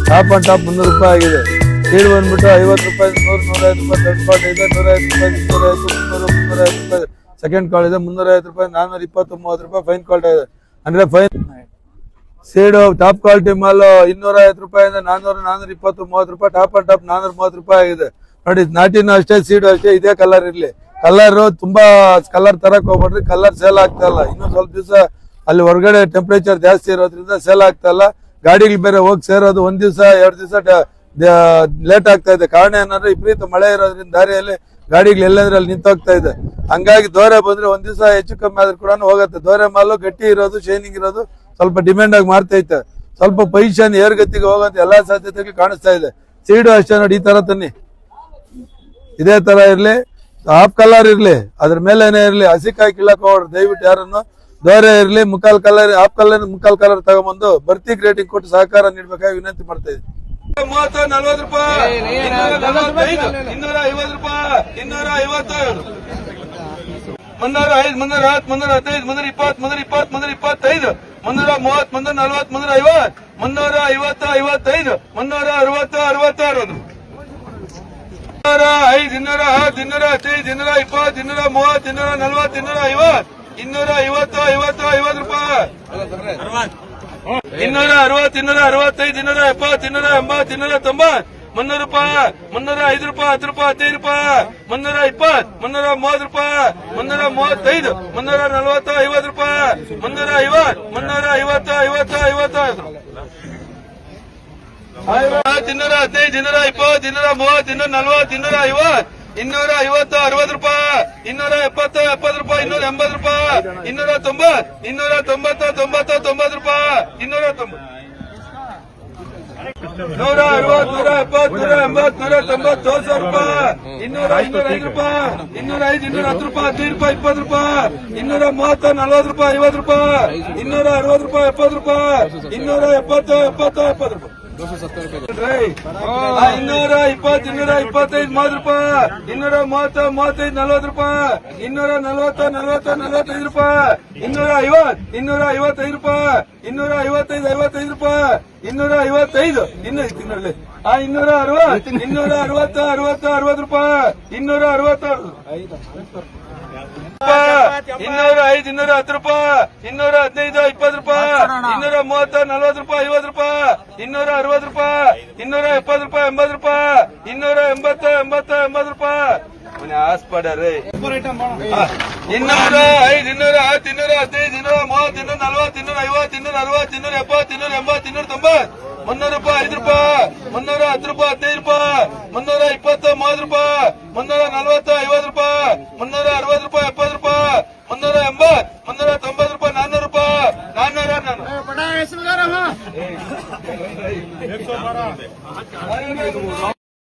Top and top 300 ರೂಪಾಯಿ ಆಗಿದೆ. Seed ಬಂದ್ಬಿಟ್ಟು 50 ರೂಪಾಯಿ, 100, 150 ರೂಪಾಯಿ. ದೊಡ್ಡ ಕಾಲ್ ಇದೆ 150 ರೂಪಾಯಿ, 250, 300, 350 ರೂಪಾಯಿ. ಸೆಕೆಂಡ್ ಕಾಲ್ ಇದೆ 350 ರೂಪಾಯಿ, 420, 30 ರೂಪಾಯಿ. ಫೈನ್ ಕ್ವಾಲಿಟಿ ಇದೆ ಅಂದ್ರೆ ಫೈನ್ ಸೀಡು. ಟಾಪ್ ಕ್ವಾಲಿಟಿ ಮಾಲ್ 250 ರೂಪಾಯಿಂದ 400, 420, 30 ರೂಪಾಯಿ. ಟಾಪ್ ಅಂಡ್ ಟಾಪ್ 430 ರೂಪಾಯಿ ಆಗಿದೆ ನೋಡಿ. ನಾಟಿನೂ ಅಷ್ಟೇ, ಸೀಡು ಅಷ್ಟೇ. ಇದೇ ಕಲರ್ ಇರ್ಲಿ. ಕಲರ್ ತುಂಬಾ ಕಲರ್ ತರಕ್ ಹೋಗ್ಬೇಡ್ರಿ, ಕಲರ್ ಸೇಲ್ ಆಗ್ತಾ ಇಲ್ಲ. ಇನ್ನೂ ಸ್ವಲ್ಪ ದಿವಸ ಅಲ್ಲಿ ಹೊರಗಡೆ ಟೆಂಪರೇಚರ್ ಜಾಸ್ತಿ ಇರೋದ್ರಿಂದ ಸೇಲ್ ಆಗ್ತಾ ಇಲ್ಲ. ಗಾಡಿಗಳು ಬೇರೆ ಹೋಗಿ ಸೇರೋದು 1 ದಿವಸ 2 ದಿವಸ ಲೇಟ್ ಆಗ್ತಾ ಇದೆ. ಕಾರಣ ಏನಂದ್ರೆ ವಿಪರೀತ ಮಳೆ ಇರೋದ್ರಿಂದ ದಾರಿಯಲ್ಲಿ ಗಾಡಿಗಳು ಎಲ್ಲಂದ್ರೆ ಅಲ್ಲಿ ನಿಂತೋಗ್ತಾ ಇದೆ. ಹಂಗಾಗಿ ದೋರೆ ಬಂದ್ರೆ 1 ದಿವಸ ಹೆಚ್ಚು ಕಮ್ಮಿ ಆದ್ರೂ ಕೂಡ ಹೋಗುತ್ತೆ. ದೋರೆ ಮಾಲು ಗಟ್ಟಿ ಇರೋದು, ಶೈನಿಂಗ್ ಇರೋದು ಸ್ವಲ್ಪ ಡಿಮ್ಯಾಂಡ್ ಆಗಿ ಮಾರ್ತೈತೆ. ಸ್ವಲ್ಪ ಪೊಸಿಷನ್ ಏರ್ಗತಿಗೆ ಹೋಗೋಂತ ಎಲ್ಲಾ ಸಾಧ್ಯತೆಗಳು ಕಾಣಿಸ್ತಾ ಇದೆ. ಸೀಡು ಅಷ್ಟೇ ನೋಡಿ, ಈ ತರ ತನ್ನಿ, ಇದೇ ತರ ಇರ್ಲಿ. ಹಾಫ್ ಕಲರ್ ಇರ್ಲಿ, ಅದ್ರ ಮೇಲೇನೆ ಇರ್ಲಿ. ಹಸಿಕಾಯಿ ಕೀಳಕ್ ಹೋಗ್ರಿ ದಯವಿಟ್ಟು ಯಾರನ್ನು. ದೋರೆ ಇರ್ಲಿ, ಮುಕ್ಕಾಲ್ ಕಲರ್, ಹಾಫ್ ಕಲರ್, ಮುಕ್ಕಾಲ್ ಕಲರ್ ತಗೊಂಡ್ಬಂದು ಬರ್ತಿಗ್ ರೇಟಿಂಗ್ ಕೊಟ್ಟು ಸಹಕಾರ ನೀಡ್ಬೇಕಾಗಿ ವಿನಂತಿ ಮಾಡ್ತಾ ಇದ್ದೀನಿ. 30, 40 ರೂಪಾಯಿ, 245, 250 ರೂಪಾಯಿ, 250, 305, 310, 315, 320, 325, 330, 340, 350, 350, 55, 360, 66, 205, 210, 215, 220, 230, 240, 250, 250, 50 ರೂಪಾಯಿ, 260, 265, 270, 280, 290, 300 ರೂಪಾಯಿ, 305 ರೂಪಾಯಿ, 10 ರೂಪಾಯಿ, 15 ರೂಪಾಯಿ, 320, 330 ರೂಪಾಯಿ, 335, 340, 50 ರೂಪಾಯಿ, 350, 350, 50, 50, 215, 220, 230, 240, 250, 250, 60 ರೂಪಾಯಿ, 270, 70 ರೂಪಾಯಿ, 280 ರೂಪಾಯಿ, 290, 290, 90, 90 ರೂಪಾಯಿ, 290, 160, 170, 180, 190 ರೂಪಾಯಿ, 205 ರೂಪಾಯಿ, 205, 210 ರೂಪಾಯಿ, 15 ರೂಪಾಯಿ, 20 ರೂಪಾಯಿ, 230, 40 ರೂಪಾಯಿ, 50 ರೂಪಾಯಿ, 260 ರೂಪಾಯಿ, 70 ರೂಪಾಯಿ, 270, 70, 70 ರೂಪಾಯಿ, 220, 225, 30 ರೂಪಾಯಿ, 230, 35, 40 ರೂಪಾಯಿ, 240, 40, 45 ರೂಪಾಯಿ, 250, 255 ರೂಪಾಯಿ, 255, 55 ರೂಪಾಯಿ, 255, 260, 260, 60 ರೂಪಾಯಿ, 260, 205, 210 ರೂಪಾಯಿ, 215, 20 ರೂಪಾಯಿ, 230, 40 ರೂಪಾಯಿ, 50 ರೂಪಾಯಿ, 260 ರೂಪಾಯಿ, 270 ರೂಪಾಯಿ, 80 ರೂಪಾಯಿ, 280, 80, 80 ರೂಪಾಯಿ. ಹಾಸ್ಪಡ್ರಿ 205, 210, 215, 230, 240, 250, 260, 270, 280, 290, 300 ರೂಪಾಯಿ, 5 ರೂಪಾಯಿ, 310 ರೂಪಾಯಿ, 15 ರೂಪಾಯಿ, 320, 30 ರೂಪಾಯಿ, 340, 50 ರೂಪಾಯಿ, 360 ರೂಪಾಯಿ, 70 ರೂಪಾಯಿ, 380, 390 ರೂಪಾಯಿ, 400 ರೂಪಾಯಿ, 400.